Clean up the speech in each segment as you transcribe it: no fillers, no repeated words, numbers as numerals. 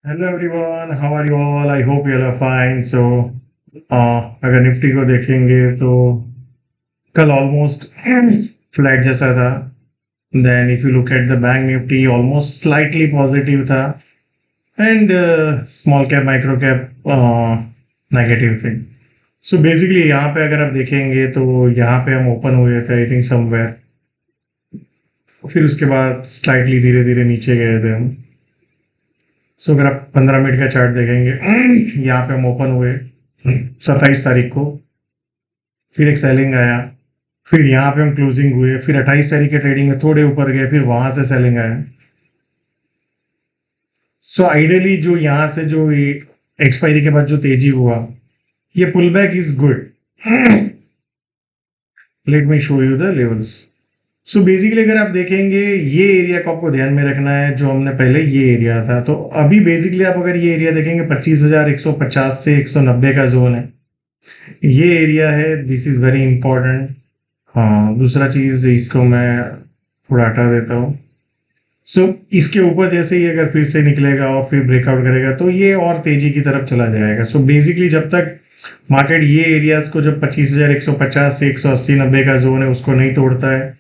Hello everyone, how are you all? I hope you are fine. So अगर Nifty को देखेंगे तो कल ऑलमोस्ट फ्लैट जैसा था। Then if you look at the bank Nifty almost slightly positive था and small cap micro cap negative थे। So basically यहाँ पे अगर आप देखेंगे तो यहाँ पे हम ओपन हुए थे आई थिंक समवेयर, फिर उसके बाद स्लाइटली धीरे धीरे नीचे गए थे हम। सो अगर आप 15 मिनट का चार्ट देखेंगे यहाँ पे हम ओपन हुए 27 तारीख को, फिर एक सेलिंग आया, फिर यहाँ पे हम क्लोजिंग हुए, फिर 28 तारीख के ट्रेडिंग में थोड़े ऊपर गए, फिर वहां से सेलिंग आया। सो आइडियली जो यहाँ से जो एक्सपायरी के बाद जो तेजी हुआ, ये pull back is good. Let me show you the levels. So basically अगर आप देखेंगे ये एरिया को आपको ध्यान में रखना है, जो हमने पहले ये एरिया था। तो अभी बेसिकली आप अगर ये एरिया देखेंगे 25,150 से 190 का जोन है, ये एरिया है। This is very important. हाँ, दूसरा चीज इसको मैं थोड़ा हटा देता हूँ। सो इसके ऊपर जैसे ही अगर फिर से निकलेगा और फिर ब्रेकआउट करेगा तो ये और तेजी की तरफ चला जाएगा। सो बेसिकली जब तक मार्केट ये एरियाज को, जब 25,150 से 180-90 का जोन है उसको नहीं तोड़ता है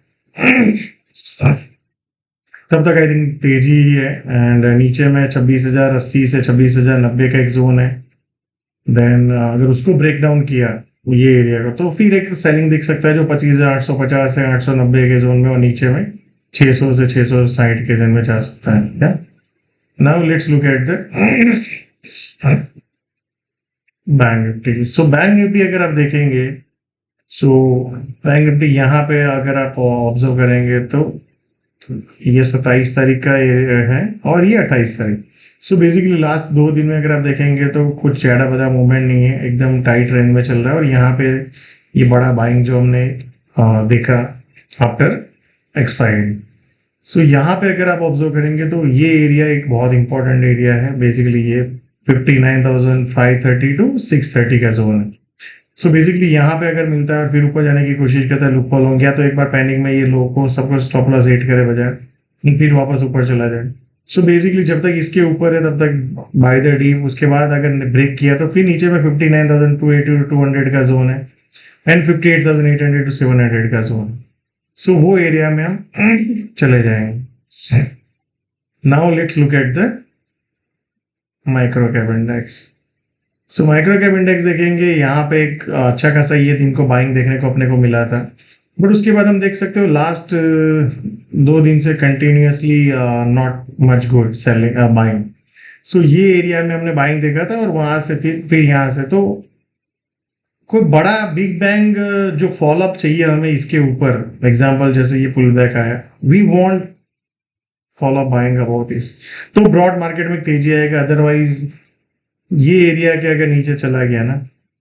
तब तक आई थिंक तेजी ही है। एंड नीचे में 26,080 से 26,090 का एक जोन है। देन अगर उसको ब्रेक डाउन किया ये एरिया को तो फिर एक सेलिंग दिख सकता है जो 25,850 से 890 के जोन में, और नीचे में 600 से 660 के जोन में जा सकता है। क्या now let's look at the bank Nifty. So bank Nifty अगर आप देखेंगे, सो बैंक निफ्टी यहाँ पे अगर आप ऑब्जर्व करेंगे तो ये 27 तारीख का ये है और ये 28 तारीख। सो बेसिकली लास्ट 2 दिन में अगर आप देखेंगे तो कुछ ज़्यादा बड़ा मूवमेंट नहीं है, एकदम टाइट रेंज में चल रहा है। और यहाँ पे ये बड़ा बाइंग जो हमने देखा आफ्टर एक्सपायरी। सो यहाँ पे अगर आप ऑब्जर्व करेंगे तो ये एरिया एक बहुत इंपॉर्टेंट एरिया है। बेसिकली ये 59,530 टू 630 का जोन है। सो बेसिकली यहाँ पे अगर मिलता है और फिर ऊपर जाने की कोशिश करता है लुक फॉलो गया तो एक बार पैनिक में ये लोग को सबको स्टॉप लॉस हिट करे बजाय फिर वापस ऊपर चला जाए। सो बेसिकली जब तक इसके ऊपर है तब तक बाय द डीप। उसके बाद अगर ब्रेक किया तो फिर नीचे में 59,280 टू 200 का जोन है एंड 58,800 टू 700 का जोन। सो वो एरिया में हम चले जाएंगे। Now let's look at the micro cap index. So micro cap index देखेंगे, यहाँ पे एक अच्छा खासा ये दिन को बाइंग देखने को अपने को मिला था, बट उसके बाद हम देख सकते हो लास्ट 2 दिन से continuously not much good selling buying. So ये एरिया में हमने बाइंग देखा था और वहां से फिर यहाँ से तो कोई बड़ा बिग बैंग जो फॉलोअप चाहिए हमें इसके ऊपर, एग्जाम्पल जैसे ये पुल बैक आया, we want follow up buying about this, तो ब्रॉड मार्केट में तेजी आएगा। अदरवाइज ये एरिया के अगर नीचे चला गया ना,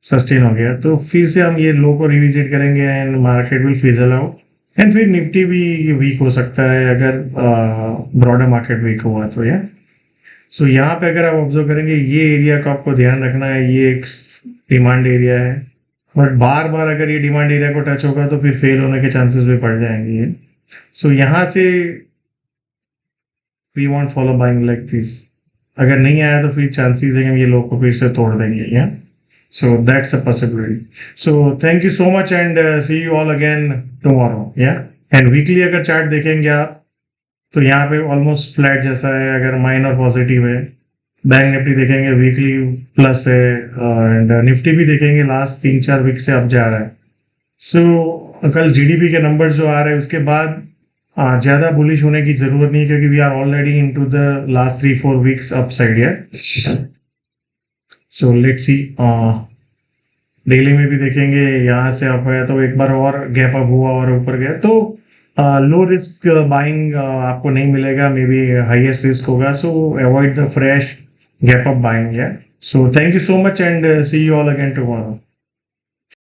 सस्टेन हो गया, तो फिर से हम ये लो को रिविजिट करेंगे and market will fizzle out and फिर निफ्टी भी वीक हो सकता है अगर ब्रॉडर मार्केट वीक हुआ तो। या सो यहाँ पे अगर आप ऑब्जर्व करेंगे ये एरिया का आपको ध्यान रखना है, ये एक डिमांड एरिया है, बट बार बार अगर ये डिमांड एरिया को टच होगा तो फिर फेल होने के चांसेस भी बढ़ जाएंगे। सो यहाँ से we want follow buying like this. अगर नहीं आया तो फिर चांसेस है कि हम ये लोग को फिर से तोड़ देंगे। Yeah so that's a possibility. So thank you so much and see you all again tomorrow. Yeah and weekly अगर चार्ट देखेंगे आप तो यहाँ पे ऑलमोस्ट फ्लैट जैसा है, अगर माइनर पॉजिटिव है। बैंक निफ्टी देखेंगे वीकली प्लस है एंड निफ्टी भी देखेंगे लास्ट 3-4 वीक से अप जा रहा है। सो कल जीडीपी के नंबर जो आ रहे हैं उसके बाद ज्यादा बुलिश होने की जरूरत नहीं, क्योंकि we are already into the last 3-4 weeks upside. Yeah so let's see, daily में भी देखेंगे यहाँ से अप है तो एक बार और गैप अप हुआ और ऊपर गया तो लो रिस्क बाइंग आपको नहीं मिलेगा, मे बी हाईएस्ट रिस्क होगा। So avoid the fresh gap up buying. या so thank you so much and see you all again tomorrow.